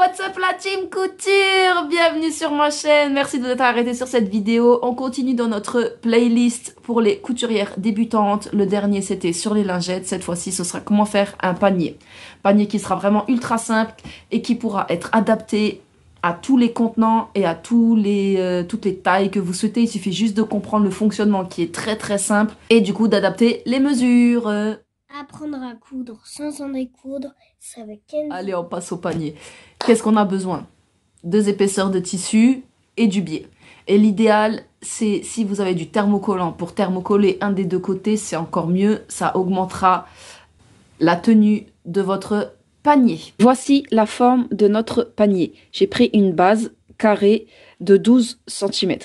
What's up la team couture? Bienvenue sur ma chaîne, merci de vous être arrêté sur cette vidéo. On continue dans notre playlist pour les couturières débutantes. Le dernier c'était sur les lingettes, cette fois-ci ce sera comment faire un panier. Panier qui sera vraiment ultra simple et qui pourra être adapté à tous les contenants et à toutes les tailles que vous souhaitez. Il suffit juste de comprendre le fonctionnement qui est très simple et du coup d'adapter les mesures. Apprendre à coudre sans en découdre, c'est avec Kenzie. Allez, on passe au panier. Qu'est-ce qu'on a besoin? 2 épaisseurs de tissu et du biais. Et l'idéal, c'est si vous avez du thermocollant pour thermocoller un des deux côtés, c'est encore mieux. Ça augmentera la tenue de votre panier. Voici la forme de notre panier. J'ai pris une base carrée de 12 cm.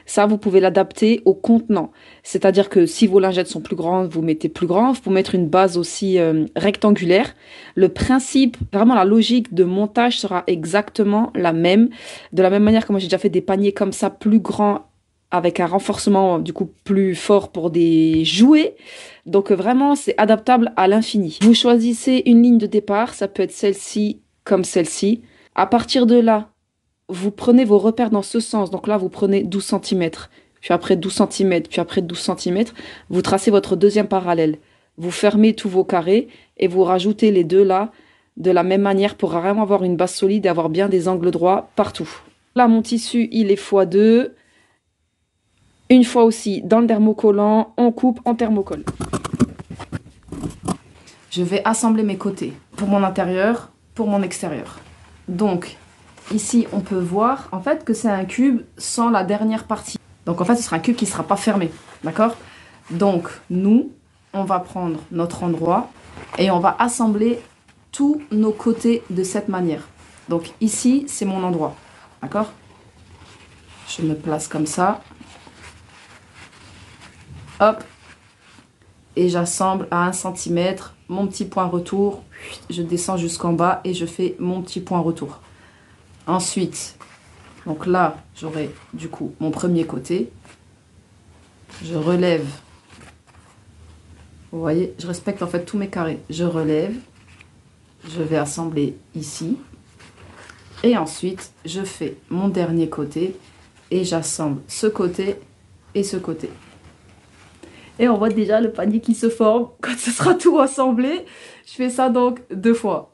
Ça, vous pouvez l'adapter au contenant. C'est-à-dire que si vos lingettes sont plus grandes, vous mettez plus grand. Vous pouvez mettre une base aussi rectangulaire. Le principe, vraiment la logique de montage sera exactement la même. De la même manière que moi, j'ai déjà fait des paniers comme ça, plus grands, avec un renforcement du coup plus fort pour des jouets. Donc vraiment, c'est adaptable à l'infini. Vous choisissez une ligne de départ. Ça peut être celle-ci comme celle-ci. À partir de là, vous prenez vos repères dans ce sens. Donc là, vous prenez 12 cm, puis après 12 cm, puis après 12 cm. Vous tracez votre deuxième parallèle. Vous fermez tous vos carrés et vous rajoutez les deux là de la même manière pour vraiment avoir une base solide et avoir bien des angles droits partout. Là, mon tissu, il est x2. Une fois aussi, dans le thermocollant, on coupe en thermocolle. Je vais assembler mes côtés pour mon intérieur, pour mon extérieur. Donc, ici, on peut voir en fait que c'est un cube sans la dernière partie. Donc en fait, ce sera un cube qui ne sera pas fermé. D'accord? Donc, nous, on va prendre notre endroit et on va assembler tous nos côtés de cette manière. Donc ici, c'est mon endroit. D'accord? Je me place comme ça. Hop. Et j'assemble à 1 cm mon petit point retour. Je descends jusqu'en bas et je fais mon petit point retour. Ensuite, donc là, j'aurai du coup mon premier côté. Je relève. Vous voyez, je respecte en fait tous mes carrés. Je relève. Je vais assembler ici. Et ensuite, je fais mon dernier côté. Et j'assemble ce côté et ce côté. Et on voit déjà le panier qui se forme quand ce sera tout assemblé. Je fais ça donc 2 fois.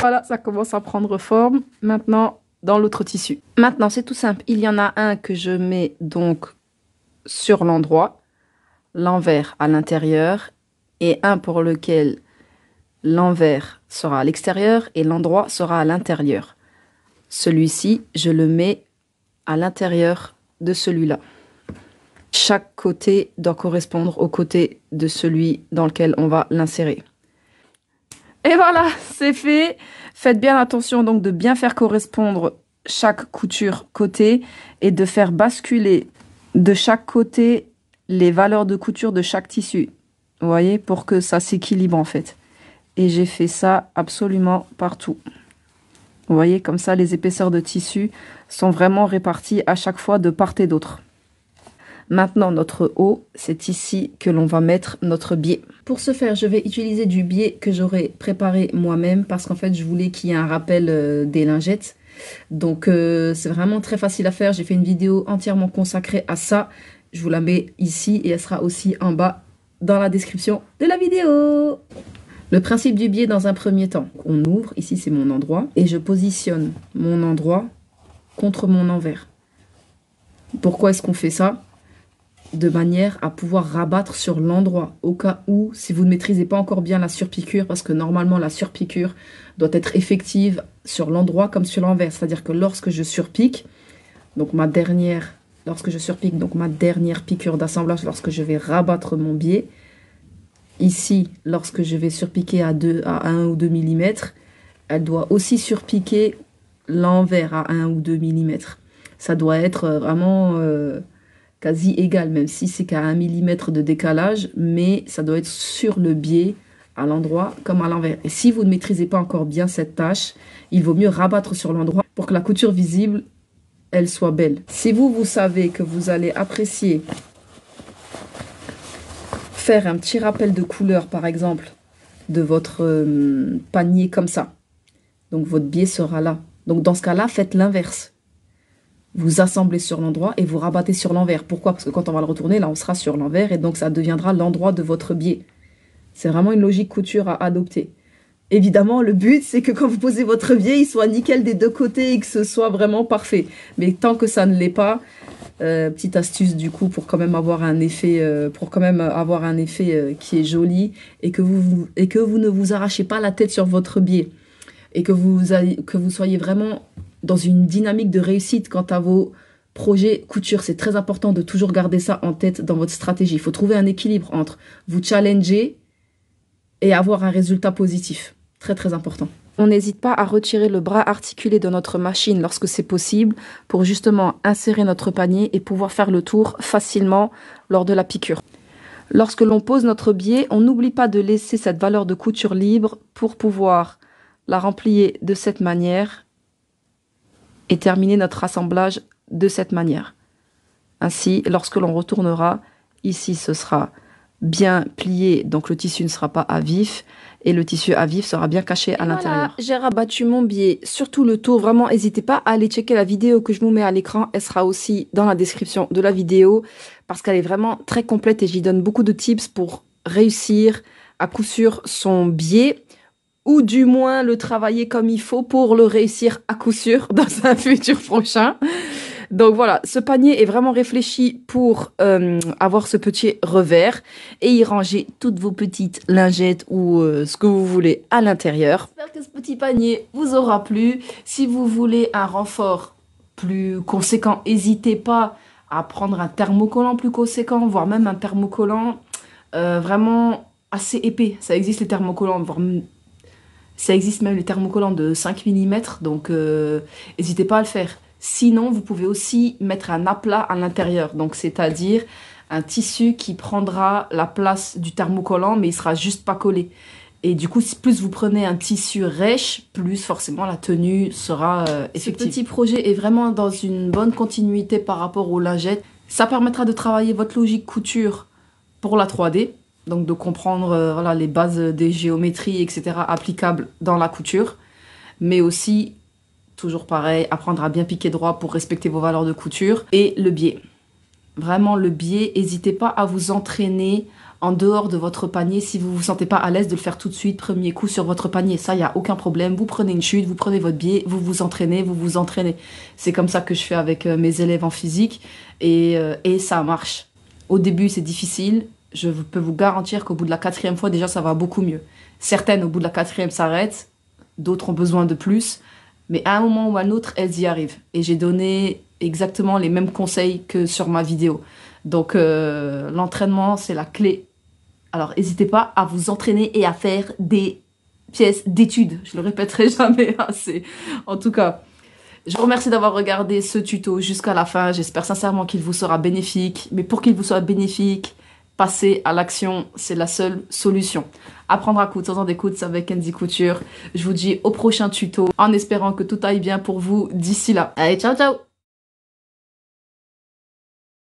Voilà, ça commence à prendre forme. Maintenant, dans l'autre tissu. Maintenant, c'est tout simple. Il y en a un que je mets donc sur l'endroit, l'envers à l'intérieur, et un pour lequel l'envers sera à l'extérieur et l'endroit sera à l'intérieur. Celui-ci, je le mets à l'intérieur de celui-là. Chaque côté doit correspondre au côté de celui dans lequel on va l'insérer. Et voilà, c'est fait. Faites bien attention donc de bien faire correspondre chaque couture côté et de faire basculer de chaque côté les valeurs de couture de chaque tissu. Vous voyez, pour que ça s'équilibre en fait. Et j'ai fait ça absolument partout. Vous voyez, comme ça, les épaisseurs de tissu sont vraiment réparties à chaque fois de part et d'autre. Maintenant, notre haut, c'est ici que l'on va mettre notre biais. Pour ce faire, je vais utiliser du biais que j'aurais préparé moi-même parce qu'en fait, je voulais qu'il y ait un rappel des lingettes. Donc, c'est vraiment très facile à faire. J'ai fait une vidéo entièrement consacrée à ça. Je vous la mets ici et elle sera aussi en bas dans la description de la vidéo. Le principe du biais dans un premier temps. On ouvre, ici c'est mon endroit, et je positionne mon endroit contre mon envers. Pourquoi est-ce qu'on fait ça? De manière à pouvoir rabattre sur l'endroit, au cas où, si vous ne maîtrisez pas encore bien la surpiqûre, parce que normalement la surpiqûre doit être effective sur l'endroit comme sur l'envers. C'est-à-dire que lorsque je surpique, donc ma dernière piqûre d'assemblage, lorsque je vais rabattre mon biais, ici, lorsque je vais surpiquer à 1 ou 2 mm, elle doit aussi surpiquer l'envers à 1 ou 2 mm. Ça doit être vraiment quasi égal, même si c'est qu'à 1 mm de décalage, mais ça doit être sur le biais, à l'endroit comme à l'envers. Et si vous ne maîtrisez pas encore bien cette tâche, il vaut mieux rabattre sur l'endroit pour que la couture visible, elle soit belle. Si vous savez que vous allez apprécier faire un petit rappel de couleur, par exemple, de votre panier comme ça. Donc votre biais sera là. Donc dans ce cas-là, faites l'inverse. Vous assemblez sur l'endroit et vous rabattez sur l'envers. Pourquoi? Parce que quand on va le retourner, là on sera sur l'envers et donc ça deviendra l'endroit de votre biais. C'est vraiment une logique couture à adopter. Évidemment, le but, c'est que quand vous posez votre biais, il soit nickel des deux côtés et que ce soit vraiment parfait. Mais tant que ça ne l'est pas, petite astuce du coup pour quand même avoir un effet, qui est joli et que vous ne vous arrachez pas la tête sur votre biais et que vous soyez vraiment dans une dynamique de réussite quant à vos projets couture. C'est très important de toujours garder ça en tête dans votre stratégie. Il faut trouver un équilibre entre vous challenger et avoir un résultat positif. Très très important. On n'hésite pas à retirer le bras articulé de notre machine lorsque c'est possible pour justement insérer notre panier et pouvoir faire le tour facilement lors de la piqûre. Lorsque l'on pose notre biais, on n'oublie pas de laisser cette valeur de couture libre pour pouvoir la remplir de cette manière et terminer notre assemblage de cette manière. Ainsi, lorsque l'on retournera, ici ce sera bien plié, donc le tissu ne sera pas à vif et le tissu à vif sera bien caché à l'intérieur. Voilà, j'ai rabattu mon biais sur tout le tour. Vraiment, n'hésitez pas à aller checker la vidéo que je vous mets à l'écran. Elle sera aussi dans la description de la vidéo parce qu'elle est vraiment très complète et j'y donne beaucoup de tips pour réussir à coup sûr son biais ou du moins le travailler comme il faut pour le réussir à coup sûr dans un futur prochain. Donc voilà, ce panier est vraiment réfléchi pour avoir ce petit revers et y ranger toutes vos petites lingettes ou ce que vous voulez à l'intérieur. J'espère que ce petit panier vous aura plu. Si vous voulez un renfort plus conséquent, n'hésitez pas à prendre un thermocollant plus conséquent, voire même un thermocollant vraiment assez épais. Ça existe les thermocollants, voire ça existe même les thermocollants de 5 mm, donc n'hésitez pas à le faire. Sinon, vous pouvez aussi mettre un aplat à l'intérieur, donc c'est-à-dire un tissu qui prendra la place du thermocollant, mais il sera juste pas collé. Et du coup, plus vous prenez un tissu rêche, plus forcément la tenue sera effective. Ce petit projet est vraiment dans une bonne continuité par rapport aux lingettes. Ça permettra de travailler votre logique couture pour la 3D, donc de comprendre voilà, les bases des géométries, etc. applicables dans la couture, mais aussi toujours pareil, apprendre à bien piquer droit pour respecter vos valeurs de couture. Et le biais. Vraiment le biais, n'hésitez pas à vous entraîner en dehors de votre panier si vous ne vous sentez pas à l'aise de le faire tout de suite, premier coup sur votre panier. Ça, il n'y a aucun problème. Vous prenez une chute, vous prenez votre biais, vous vous entraînez, vous vous entraînez. C'est comme ça que je fais avec mes élèves en physique et ça marche. Au début, c'est difficile. Je peux vous garantir qu'au bout de la 4e fois, déjà, ça va beaucoup mieux. Certaines, au bout de la 4e, s'arrêtent. D'autres ont besoin de plus. Mais à un moment ou à un autre, elles y arrivent. Et j'ai donné exactement les mêmes conseils que sur ma vidéo. Donc, l'entraînement, c'est la clé. Alors, n'hésitez pas à vous entraîner et à faire des pièces d'études. Je le répéterai jamais assez. En tout cas, je vous remercie d'avoir regardé ce tuto jusqu'à la fin. J'espère sincèrement qu'il vous sera bénéfique. Mais pour qu'il vous soit bénéfique, passer à l'action, c'est la seule solution. Apprendre à coudre sans en découdre avec Kenzie Couture. Je vous dis au prochain tuto en espérant que tout aille bien pour vous d'ici là. Allez, ciao ciao!